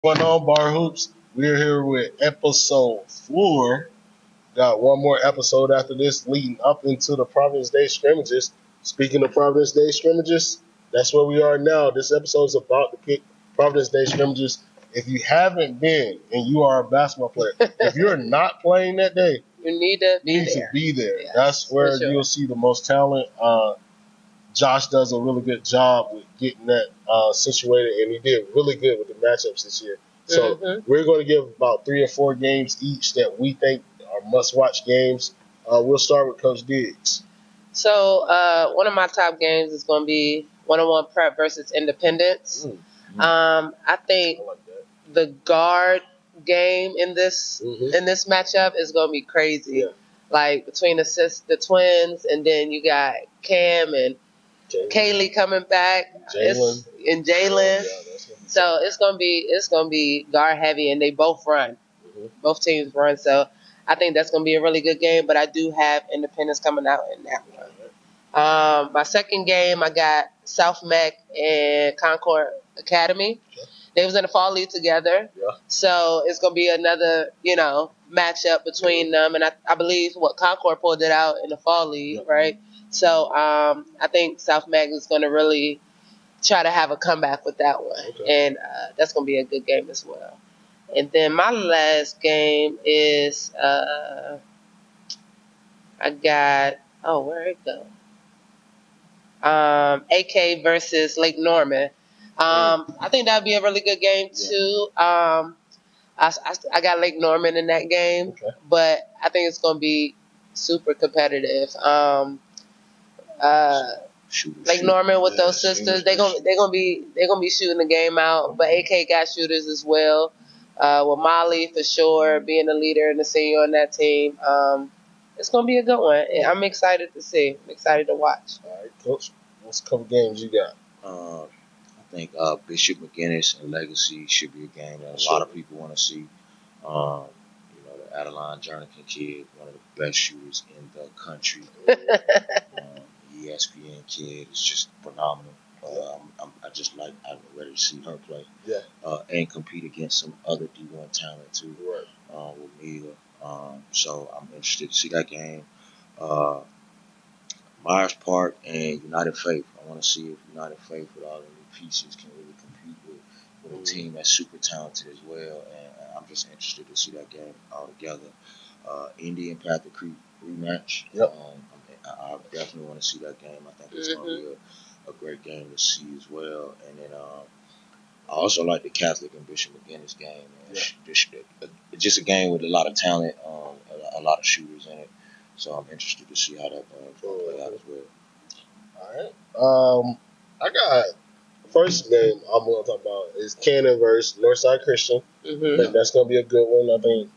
Going on, Bar Hoops? We're here with episode 4. Got one more episode after this, leading up into the Providence Day scrimmages. Speaking of Providence Day scrimmages, that's where we are now. This episode is about to pick Providence Day scrimmages. If you haven't been and you are a basketball player, if you're not playing that day, you need to be you need there. to be there. Yes, That's where sure. you'll see the most talent. Josh does a really good job with getting that situated, and he did really good with the matchups this year. So we're going to give about 3 or 4 games each that we think are must-watch games. We'll start with Coach Diggs. So one of my top games is going to be one-on-one prep versus Independence. I think I like that. the guard game in this matchup is going to be crazy. Yeah. Like between the twins, and then you got Cam and Kaylee coming back, Jalen. and Jalen. So it's gonna be guard heavy, and they both run. Both teams run, so I think that's gonna be a really good game. But I do have Independence coming out in that one. My second game, I got South Mac and Concord Academy. They was in the fall league together, so it's gonna be another matchup between them. And I believe Concord pulled it out in the fall league, right? So I think South Mac is going to really try to have a comeback with that one. And that's going to be a good game as well. And then my last game is I got, where'd it go? AK versus Lake Norman. I think that would be a really good game too. I got Lake Norman in that game, but I think it's going to be super competitive. Lake Norman with those sisters, they're gonna be shooting the game out. But AK got shooters as well. With Molly for sure being the leader and the senior on that team. It's gonna be a good one. I'm excited to see. I'm excited to watch. All right, Coach. What's a couple games you got? I think Bishop McGinnis and Legacy should be a game that a lot of people want to see. The Adeline Jernigan kid, one of the best shooters in the country. ESPN kid is just phenomenal. I'm ready to see her play. And compete against some other D1 talent too. With Mia. So I'm interested to see that game. Myers Park and United Faith. I want to see if United Faith with all the new pieces can really compete with a team that's super talented as well. And I'm just interested to see that game all together. Indy and Panther Creek rematch. I definitely want to see that game. I think it's going to be a great game to see as well. And then I also like the Catholic and Bishop McGinnis game. Just a game with a lot of talent, a lot of shooters in it. So I'm interested to see how that will play out as well. All right. I got first game I'm going to talk about is Cannon versus Northside Christian. I think that's going to be a good one. I think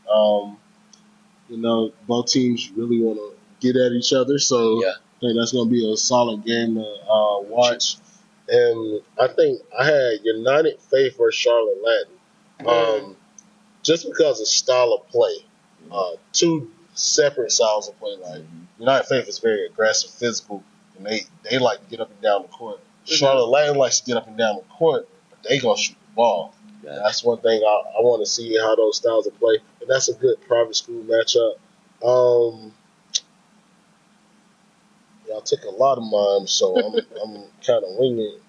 both teams really want to get at each other, so I think that's going to be a solid game to watch. And I think I had United Faith versus Charlotte Latin, just because of style of play. Two separate styles of play. Like United Faith is very aggressive, physical, and they like to get up and down the court. Charlotte Latin likes to get up and down the court, but they gonna shoot the ball. That's one thing I want to see how those styles of play. But that's a good private school matchup. I took a lot of mine, so I'm kind of winging it.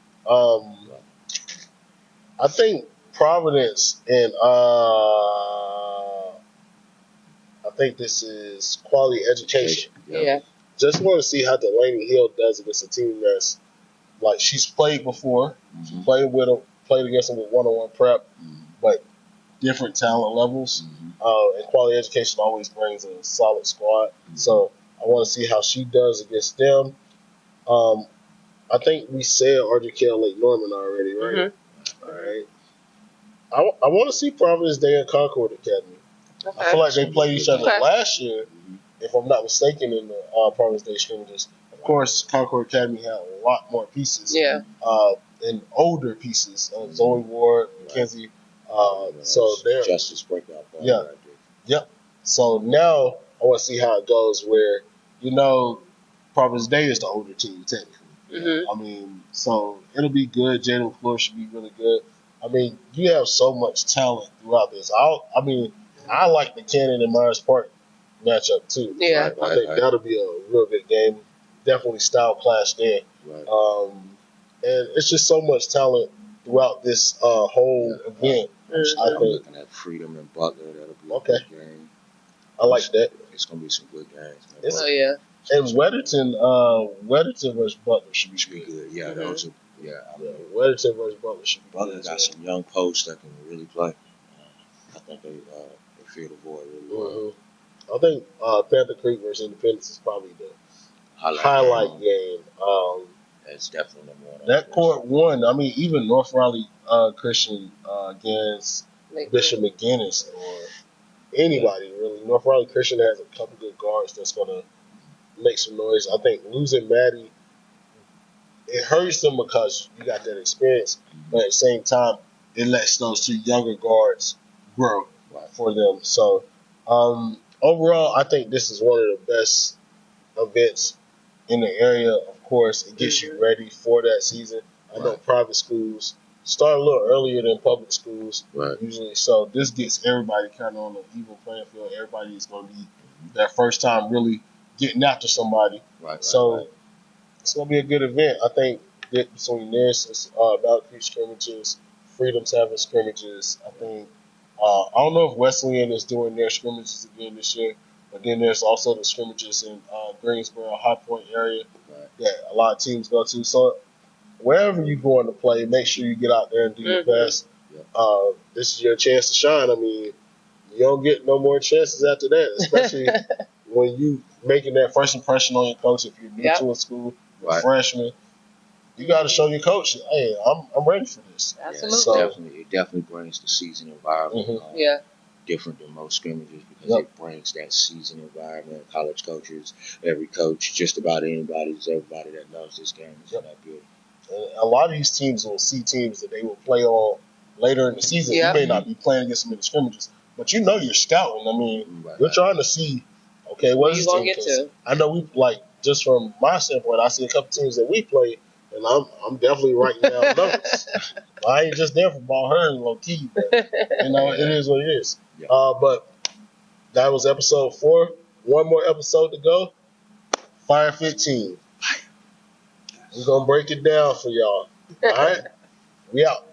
I think Providence and I think this is Quality Education. Just want to see how Delaney Hill does against a team that's like she's played before. She played against them with one-on-one prep, but different talent levels. And Quality Education always brings a solid squad. So I want to see how she does against them. I think we said RGK Lake Norman already, right? All right. I want to see Providence Day and Concord Academy. I feel like they played each other last year, if I'm not mistaken, in the Providence Day scrimmages. Of course, Concord Academy had a lot more pieces. And older pieces. Zoe Ward, Mackenzie. So they're Justice breakout. So now I want to see how it goes where, Providence Day is the older team, technically. I mean, so it'll be good. Jalen McClure should be really good. I mean, you have so much talent throughout this. I like the Cannon and Myers Park matchup too. Yeah, I think that'll be a real good game. Definitely style clash there. And it's just so much talent throughout this whole event. I'm looking at Freedom and Butler. That'll be a good game. I like that. It's gonna be some good games. Oh yeah. And Weatherton versus Butler should be good. Yeah, those are. Weatherton versus Butler should be good. Butler got some young posts that can really play. I think they fill the void really well. I think Panther Creek versus Independence is probably the highlight game. That's definitely number one. That court won. I mean, even North Raleigh Christian against Bishop McGinnis or anybody really. North Raleigh Christian has a couple good guards that's gonna make some noise. I think losing Maddie, it hurts them because you got that experience, but at the same time, it lets those two younger guards grow for them. So overall, I think this is one of the best events in the area. Of course, it gets you ready for that season. I know private schools start a little earlier than public schools usually, so this gets everybody kind of on an even playing field. Everybody is going to be their first time really getting after somebody. It's going to be a good event. I think that between this, it's about Creek scrimmages, Freedom's having scrimmages. I think I don't know if Wesleyan is doing their scrimmages again this year, but then there's also the scrimmages in Greensboro, High Point area that a lot of teams go to. So wherever you're going to play, make sure you get out there and do your best. This is your chance to shine. I mean, you don't get no more chances after that, especially when you making that first impression on your coach. If you're new to a school, you're a freshman, you got to show your coach, hey, I'm ready for this. Absolutely. So, it definitely brings the season environment. Different than most scrimmages because it brings that season environment. College coaches, every coach, just about everybody that loves this game is in that building. And a lot of these teams will see teams that they will play on later in the season. You may not be playing against them in the scrimmages, but you know you're scouting. I mean, you're trying to see, okay, what is this team? Get to? I know we just from my standpoint, I see a couple teams that we play, and I'm definitely writing down notes. I ain't just there for BallHer and low key, but it is what it is. But that was episode 4. One more episode to go. Fire 15. We're gonna break it down for y'all. All right, we out.